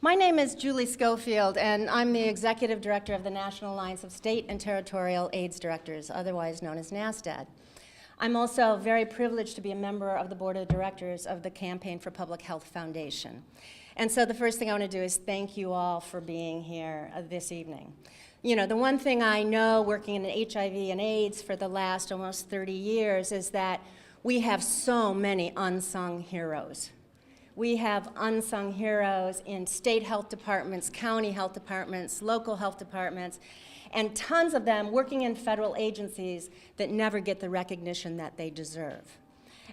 My name is Julie Schofield, and I'm the Executive Director of the National Alliance of State and Territorial AIDS Directors, otherwise known as NASDAD. I'm also very privileged to be a member of the Board of Directors of the Campaign for Public Health Foundation. And so the first thing I want to do is thank you all for being here this evening. You know, the one thing I know working in HIV and AIDS for the last almost 30 years is that we have so many unsung heroes. We have unsung heroes in state health departments, county health departments, local health departments, and tons of them working in federal agencies that never get the recognition that they deserve.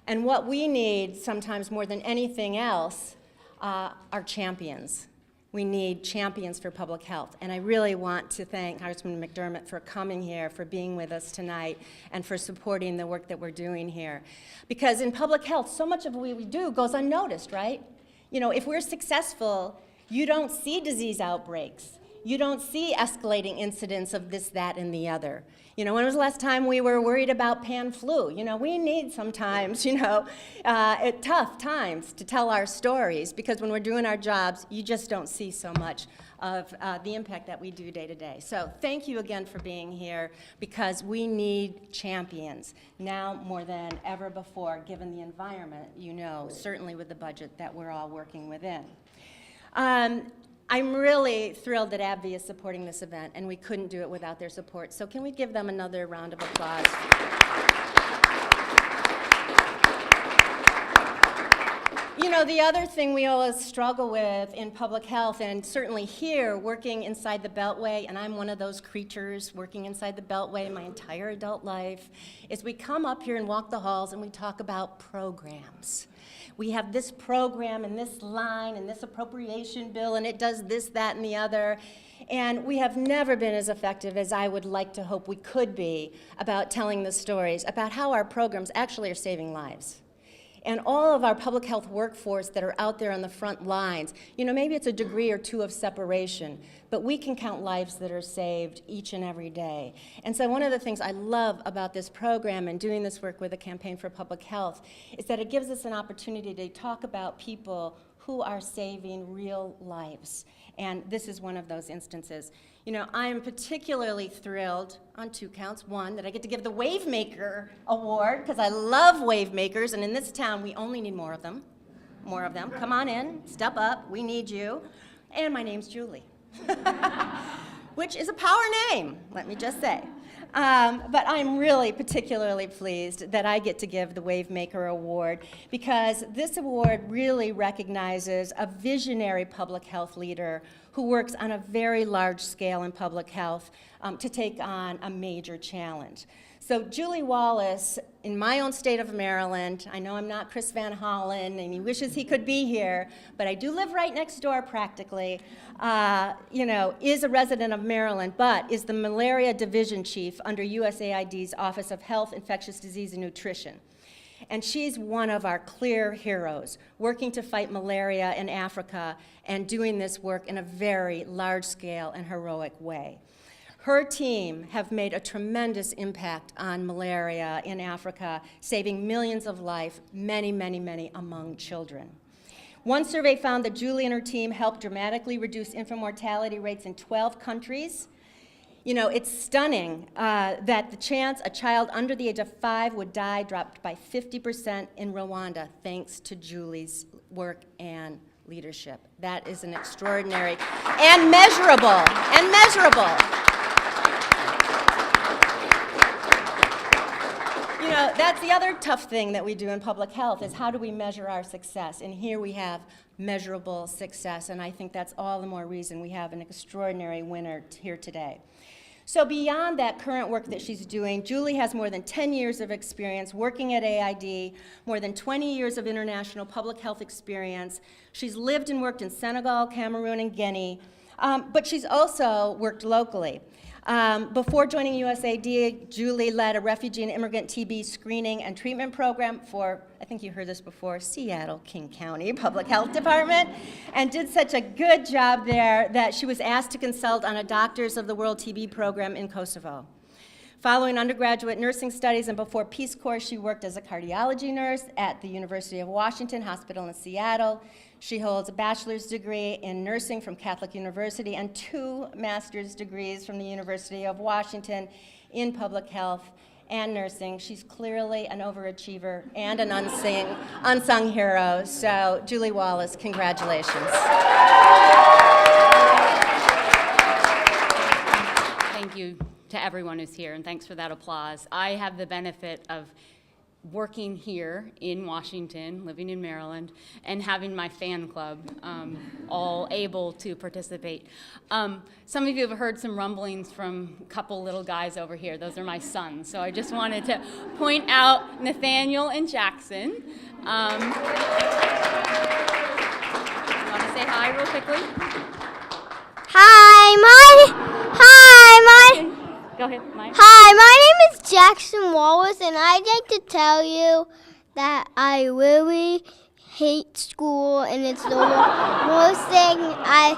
And what we need, sometimes more than anything else, are champions. We need champions for public health. And I really want to thank Congressman McDermott for coming here, for being with us tonight, and for supporting the work that we're doing here. Because in public health, so much of what we do goes unnoticed, right? You know, if we're successful, you don't see disease outbreaks. You don't see escalating incidents of this, that, and the other. You know, when was the last time we were worried about pan flu? You know, we need sometimes, tough times to tell our stories, because when we're doing our jobs, you just don't see so much of the impact that we do day to day. So thank you again for being here, because we need champions now more than ever before, given the environment, certainly with the budget that we're all working within. I'm really thrilled that AbbVie is supporting this event, and we couldn't do it without their support. So can we give them another round of applause? You know, the other thing we always struggle with in public health, and certainly here, working inside the Beltway, and I'm one of those creatures working inside the Beltway my entire adult life, is we come up here and walk the halls and we talk about programs. We have this program and this line and this appropriation bill, and it does this, that, and the other. And we have never been as effective as I would like to hope we could be about telling the stories about how our programs actually are saving lives. And all of our public health workforce that are out there on the front lines, maybe it's a degree or two of separation, but we can count lives that are saved each and every day. And so one of the things I love about this program and doing this work with the Campaign for Public Health is that it gives us an opportunity to talk about people who are saving real lives. And this is one of those instances. I am particularly thrilled on 2 counts. One, that I get to give the Wavemaker Award, because I love Wavemakers, and in this town, we only need more of them. More of them. Come on in, step up, we need you. And my name's Julie, which is a power name, let me just say. But I'm really particularly pleased that I get to give the Wavemaker Award, because this award really recognizes a visionary public health leader who works on a very large scale in public health to take on a major challenge. So Julie Wallace, in my own state of Maryland, I know I'm not Chris Van Hollen, and he wishes he could be here, but I do live right next door practically, is a resident of Maryland, but is the malaria division chief under USAID's Office of Health, Infectious Disease, and Nutrition. And she's one of our clear heroes, working to fight malaria in Africa and doing this work in a very large scale and heroic way. Her team have made a tremendous impact on malaria in Africa, saving millions of lives, many, many, many among children. One survey found that Julie and her team helped dramatically reduce infant mortality rates in 12 countries. It's stunning that the chance a child under the age of 5 would die dropped by 50% in Rwanda, thanks to Julie's work and leadership. That is an extraordinary and measurable. That's the other tough thing that we do in public health, is how do we measure our success? And here we have measurable success, and I think that's all the more reason we have an extraordinary winner here today. So beyond that current work that she's doing, Julie has more than 10 years of experience working at AID, more than 20 years of international public health experience. She's lived and worked in Senegal, Cameroon, and Guinea, but she's also worked locally. Before joining USAID, Julie led a refugee and immigrant TB screening and treatment program for, I think you heard this before, Seattle King County Public Health Department, and did such a good job there that she was asked to consult on a Doctors of the World TB program in Kosovo. Following undergraduate nursing studies and before Peace Corps, she worked as a cardiology nurse at the University of Washington Hospital in Seattle. She holds a bachelor's degree in nursing from Catholic University and 2 master's degrees from the University of Washington in public health and nursing. She's clearly an overachiever and an unsung hero. So, Julie Wallace, congratulations. Thank you to everyone who's here, and thanks for that applause. I have the benefit of working here in Washington, living in Maryland, and having my fan club all able to participate. Some of you have heard some rumblings from a couple little guys over here. Those are my sons. So I just wanted to point out Nathaniel and Jackson. You want to say hi real quickly? Go ahead, Mike. Hi, my name is Jackson Wallace, and I'd like to tell you that I really hate school, and it's the worst thing I've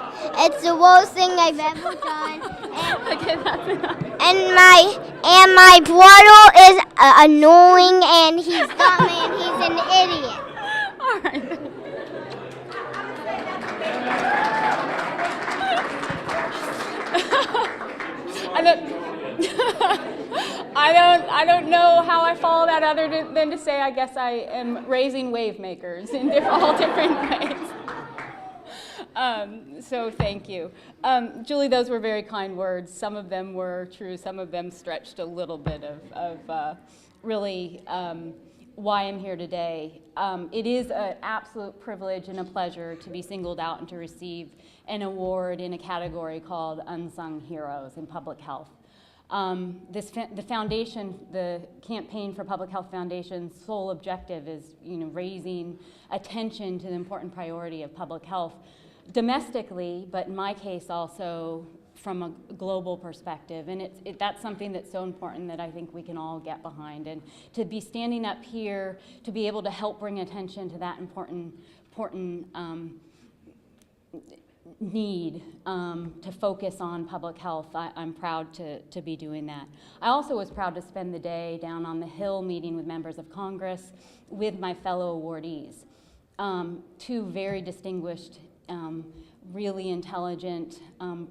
ever done. Okay, that's enough. And my brother is annoying, and he's dumb, and he's an idiot. All right. I don't know how I follow that other than to say I guess I am raising Wavemakers in all different ways. So thank you. Julie, those were very kind words. Some of them were true, some of them stretched a little bit of really why I'm here today. It is an absolute privilege and a pleasure to be singled out and to receive an award in a category called Unsung Heroes in Public Health. The foundation, the Campaign for Public Health Foundation's sole objective is, raising attention to the important priority of public health domestically, but in my case also from a global perspective. And that's something that's so important that I think we can all get behind. And to be standing up here, to be able to help bring attention to that important need to focus on public health, I'm proud to be doing that. I also was proud to spend the day down on the Hill meeting with members of Congress with my fellow awardees. 2 very distinguished, really intelligent,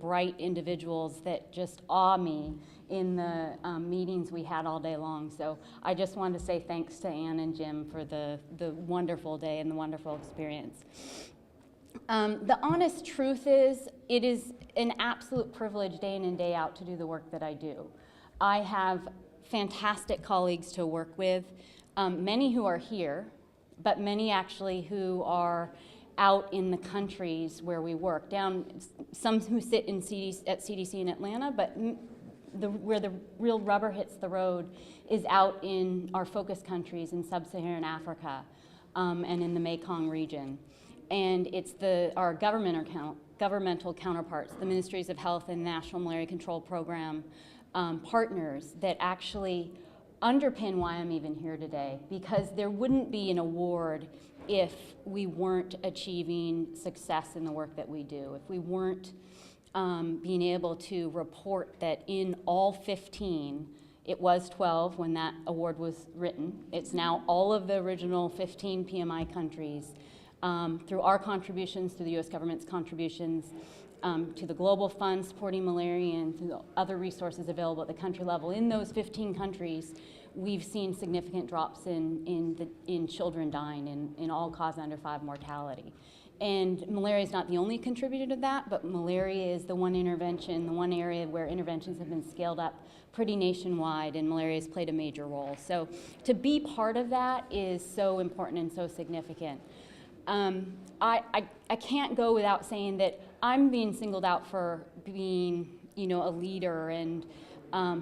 bright individuals that just awe me in the meetings we had all day long. So I just wanted to say thanks to Ann and Jim for the wonderful day and the wonderful experience. The honest truth is, it is an absolute privilege day in and day out to do the work that I do. I have fantastic colleagues to work with, many who are here, but many actually who are out in the countries where we work. Some who sit at CDC in Atlanta, but where the real rubber hits the road is out in our focus countries in sub-Saharan Africa and in the Mekong region. And it's our governmental counterparts, the Ministries of Health and National Malaria Control Program partners that actually underpin why I'm even here today, because there wouldn't be an award if we weren't achieving success in the work that we do, if we weren't being able to report that in all 15, it was 12 when that award was written, it's now all of the original 15 PMI countries, through our contributions, through the US government's contributions, to the Global Fund supporting malaria and through the other resources available at the country level. In those 15 countries, we've seen significant drops in children dying in all-cause under 5 mortality. And malaria is not the only contributor to that, but malaria is the one intervention, the one area where interventions have been scaled up pretty nationwide, and malaria has played a major role. So to be part of that is so important and so significant. I can't go without saying that I'm being singled out for being, a leader and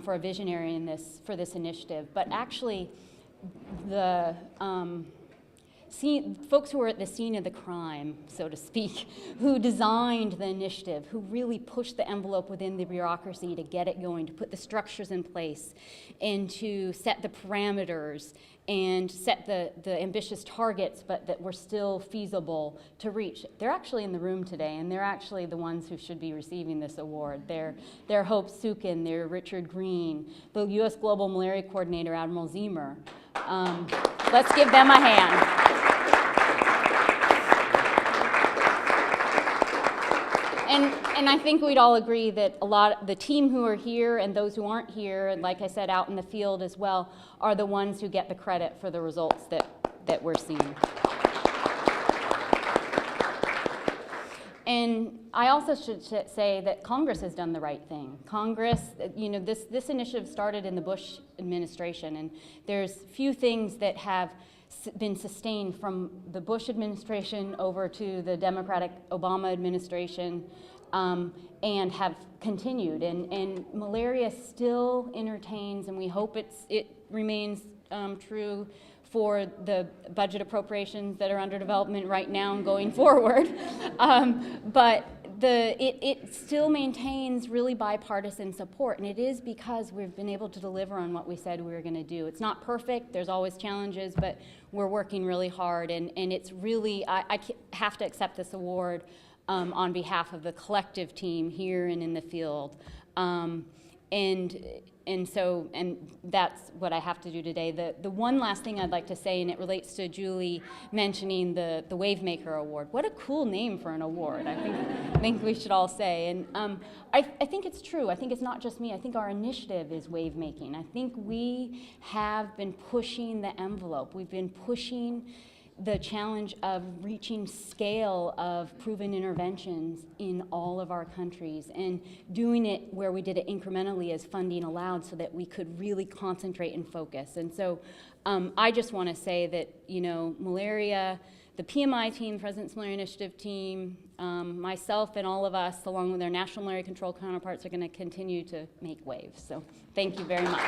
for a visionary for this initiative. But actually, the folks who were at the scene of the crime, so to speak, who designed the initiative, who really pushed the envelope within the bureaucracy to get it going, to put the structures in place, and to set the parameters and set the ambitious targets, but that were still feasible to reach. They're actually in the room today, and they're actually the ones who should be receiving this award. They're Hope Sukin, they're Richard Green, the U.S. Global Malaria Coordinator, Admiral Zemer. Let's give them a hand. And I think we'd all agree that the team who are here and those who aren't here, and like I said, out in the field as well, are the ones who get the credit for the results that we're seeing. And I also should say that Congress has done the right thing. Congress, this initiative started in the Bush administration, and there's few things that have been sustained from the Bush administration over to the Democratic Obama administration, and have continued. And malaria still entertains, and we hope it remains true for the budget appropriations that are under development right now and going forward. But it still maintains really bipartisan support, and it is because we've been able to deliver on what we said we were going to do. It's not perfect, there's always challenges, but we're working really hard, and it's really, I have to accept this award on behalf of the collective team here and in the field. And that's what I have to do today. The one last thing I'd like to say, and it relates to Julie mentioning the Wavemaker Award. What a cool name for an award, I think we should all say. And I think it's true. I think it's not just me. I think our initiative is wave-making. I think we have been pushing the envelope. We've been pushing the challenge of reaching scale of proven interventions in all of our countries, and doing it where we did it incrementally as funding allowed, so that we could really concentrate and focus. And so I just want to say that, malaria, the PMI team, President's Malaria Initiative team, myself and all of us, along with our national malaria control counterparts, are going to continue to make waves. So thank you very much.